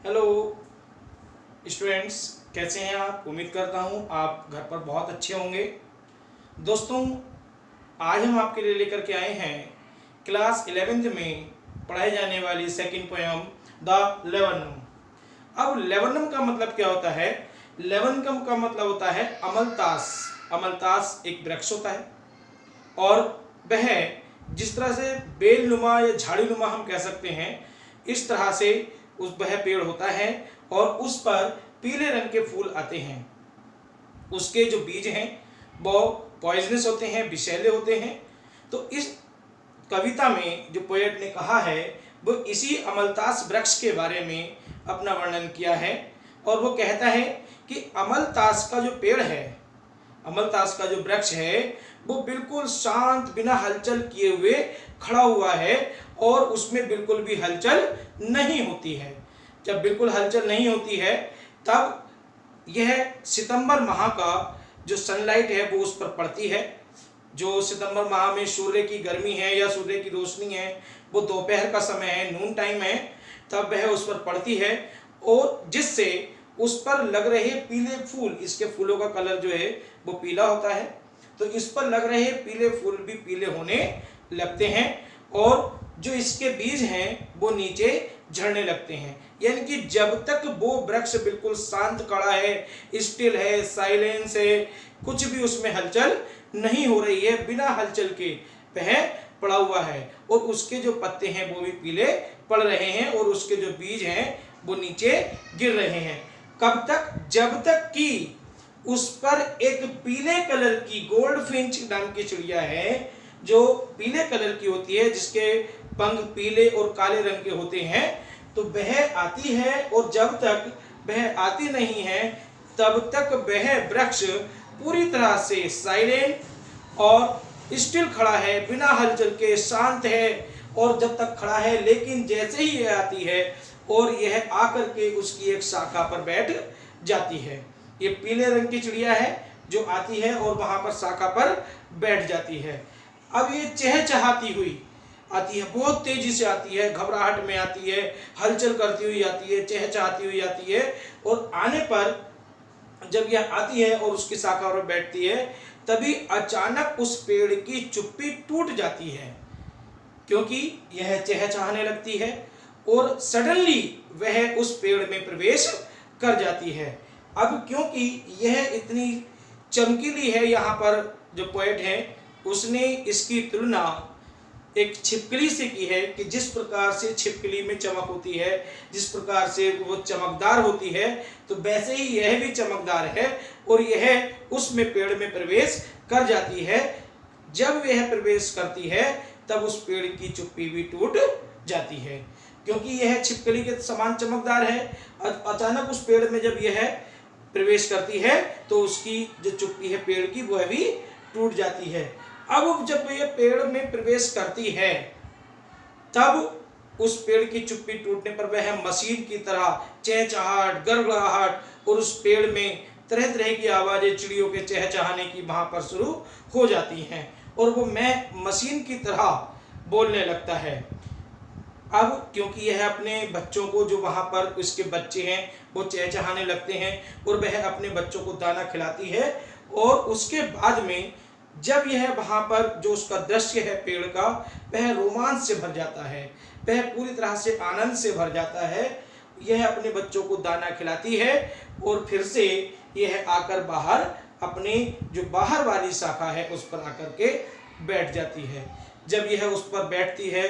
Hello students, कैसे हैं आप। उम्मीद करता हूं आप घर पर बहुत अच्छे होंगे। दोस्तों, आज हम आपके लिए लेकर के आए हैं क्लास 11th में पढ़ाई जाने वाली सेकंड पोएम द लेवनम। अब लेवनम का मतलब क्या होता है। लेवनम का मतलब होता है अमलतास। अमलतास एक वृक्ष होता है और वह जिस तरह से बेलनुमा या झाड़ीनुमा हम कह सकते हैं, इस तरह से वह पेड़ होता है और उस पर पीले रंग के फूल आते हैं। उसके जो बीज हैं वो पॉइजनस होते हैं, विषैले होते हैं। तो इस कविता में जो पोएट ने कहा है वो इसी अमलतास वृक्ष के बारे में अपना वर्णन किया है और वो कहता है कि अमलतास का जो पेड़ है, अमलतास का जो वृक्ष है वो बिल्कुल शांत, बिना हलचल किए हुए खड़ा हुआ है और उसमें बिल्कुल भी हलचल नहीं होती है। जब बिल्कुल हलचल नहीं होती है तब यह सितंबर माह का जो सनलाइट है वो उस पर पड़ती है। जो सितंबर माह में सूर्य की गर्मी है या सूर्य की रोशनी है वो दोपहर का समय है, नून टाइम है, तब वह उस पर पड़ती है और जिससे उस पर लग रहे पीले फूल, इसके फूलों का कलर जो है वो पीला होता है, तो इस पर लग रहे पीले फूल भी पीले होने लगते हैं और जो इसके बीज हैं वो नीचे झड़ने लगते हैं। यानी कि जब तक वो वृक्ष बिल्कुल शांत खड़ा है, स्टिल है, साइलेंस है, कुछ भी उसमें हलचल नहीं हो रही है, बिना हलचल के वह पड़ा हुआ है और उसके जो पत्ते हैं वो भी पीले पड़ रहे हैं और उसके जो बीज हैं वो नीचे गिर रहे हैं। कब तक? जब तक कि उस पर एक पीले कलर की गोल्ड फिंच नाम की चिड़िया है जो पीले कलर की होती है, जिसके पंख पीले और काले रंग के होते हैं, तो वह आती है और जब तक वह आती नहीं है तब तक वह वृक्ष पूरी तरह से साइलेंट और स्टिल खड़ा है, बिना हलचल के शांत है और जब तक खड़ा है। लेकिन जैसे ही यह आती है और यह आकर के उसकी एक शाखा पर बैठ जाती है, ये पीले रंग की चिड़िया है जो आती है और वहां पर शाखा पर बैठ जाती है। अब ये चहचहाती हुई आती है, बहुत तेजी से आती है, घबराहट में आती है, हलचल करती हुई आती है, चहचहाती हुई आती है और आने पर जब यह आती है और उसकी शाखा पर बैठती है तभी अचानक उस पेड़ की चुप्पी टूट जाती है, क्योंकि यह चहचहाने लगती है और सडनली वह उस पेड़ में प्रवेश कर जाती है। अब क्योंकि यह इतनी चमकीली है, यहाँ पर जो पोएट है उसने इसकी तुलना एक छिपकली से की है कि जिस प्रकार से छिपकली में चमक होती है, जिस प्रकार से वो चमकदार होती है, तो वैसे ही यह भी चमकदार है और यह उसमें पेड़ में प्रवेश कर जाती है। जब यह प्रवेश करती है तब उस पेड़ की चुप्पी भी टूट जाती है, क्योंकि यह छिपकली के समान चमकदार है। अचानक उस पेड़ में जब यह प्रवेश करती है तो उसकी जो चुप्पी है पेड़ की वह भी टूट जाती है। अब जब यह पेड़ में प्रवेश करती है तब उस पेड़ की चुप्पी टूटने पर वह मशीन की तरह चहचहाहट, गड़गड़ाहट और उस पेड़ में तरह तरह की आवाजें चिड़ियों के चहचहाने की वहां पर शुरू हो जाती हैं और वो मैं मशीन की तरह बोलने लगता है। अब क्योंकि यह अपने बच्चों को, जो वहां पर उसके बच्चे हैं वो चहचहाने लगते हैं और वह अपने बच्चों को दाना खिलाती है और उसके बाद में जब यह वहां पर जो उसका दृश्य है पेड़ का, वह रोमांच से भर जाता है, वह पूरी तरह से आनंद से भर जाता है। यह अपने बच्चों को दाना खिलाती है और फिर से यह आकर बाहर अपने जो बाहर वाली शाखा है उस पर आकर के बैठ जाती है। जब यह उस पर बैठती है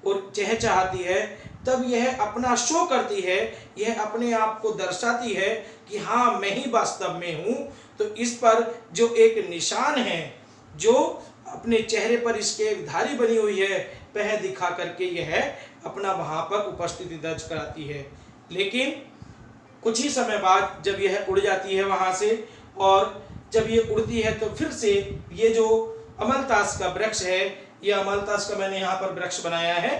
और चहचहाती है तब यह अपना शो करती है, यह अपने आप को दर्शाती है कि हाँ मैं ही वास्तव में हूँ। तो इस पर जो एक निशान है, जो अपने चेहरे पर इसके एक धारी बनी हुई है, वह दिखा करके यह अपना वहां पर उपस्थिति दर्ज कराती है। लेकिन कुछ ही समय बाद जब यह उड़ जाती है वहां से और जब ये उड़ती है तो फिर से ये जो अमलतास का वृक्ष है, ये अमलतास का मैंने यहाँ पर वृक्ष बनाया है,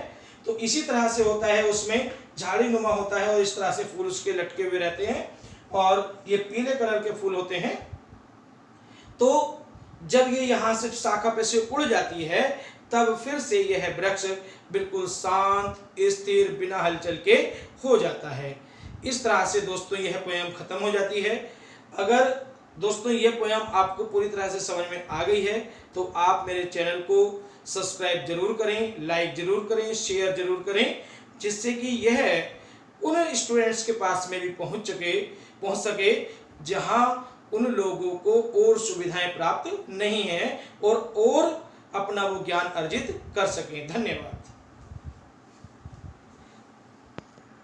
तो इसी तरह से होता है, उसमें झाड़ी नुमा होता है और इस तरह से फूल उसके लटके हुए रहते हैं और ये पीले कलर के फूल होते हैं। तो जब ये यहाँ से शाखा पे से उड़ जाती है तब फिर से यह वृक्ष बिल्कुल शांत, स्थिर, बिना हलचल के हो जाता है। इस तरह से दोस्तों यह पोयम खत्म हो जाती है। अगर दोस्तों यह पोयम आपको पूरी तरह से समझ में आ गई है तो आप मेरे चैनल को सब्सक्राइब जरूर करें, लाइक जरूर करें, शेयर जरूर करें, जिससे कि यह उन स्टूडेंट्स के पास में भी पहुंच सके जहां उन लोगों को और सुविधाएं प्राप्त नहीं है और अपना वो ज्ञान अर्जित कर सकें। धन्यवाद।